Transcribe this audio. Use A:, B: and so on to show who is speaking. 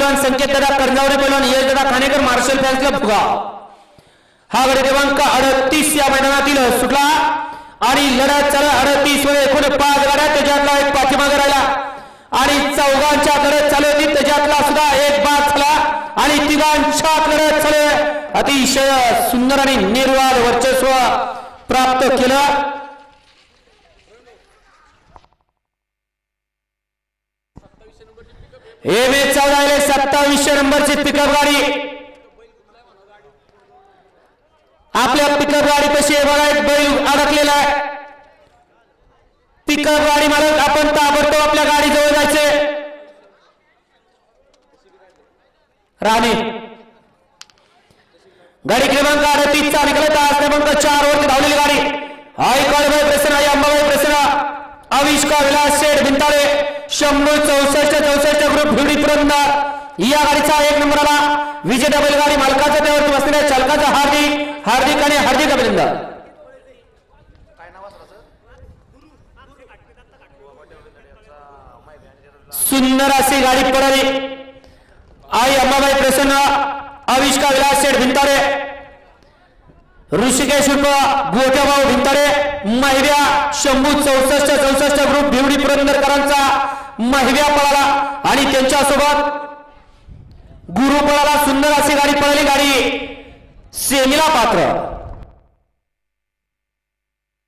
A: पैलवान संकेत दादा करंजावरे पैलवान यश दादा खानेकर मार्शल फॅन्स क्लब भुगाव हा गट क्रमांक 38 या मैदानातील सुटला आणि लढत चालू 38 मध्ये एकूण 5 गाड्या त्याच्यातला एक पाठीमागे राहिला आणि चौघांच्या लढत चालू होती त्याच्यातला सुद्धा एक बाद झाला आणि तिघांच्या लढत चालू अतिशय सुंदर आणि निर्वाळ वर्चस्व प्राप्त केलं। MH14 27 नंबरची पिकअप गाडी आपल्या पिकअप गाडी कशी बघा एक बैल अडकलेला आहे। पिकअप गाडी मालक आपण ताबडतोब आपल्या गाडी जवळ जायचे राणे गाडी क्रमांक 38 चा निकाल तास क्रमांक 4 वरती धावलेली गाडी आयकॉल भाई प्रसन्न आई अंबाबाई प्रसन्न आविष्कार विलास शेठ भिंताळे 164 ग्रुप भिवडी पुरंदर या गाडीचा 1 नंबरला विजय डबल गाडी मालकाच्या त्यावरती बसलेल्या चालकाचा हार्दिक आणि हार्दिक अभिनंदन। सुंदर अशी गाडी पडली आई अंबाबाई प्रसन्न आविष्कार विलास शेठ भिंताळे ऋषिकेश गोट्याभाऊ भिंताळे महिव्या 164 ग्रुप भिवडी पुरंदरकरांचा महिव्या पळाला आणि त्यांच्यासोबत गुरु पळाला। सुंदर अशी गाडी पळाली गाडी सेमीला पात्र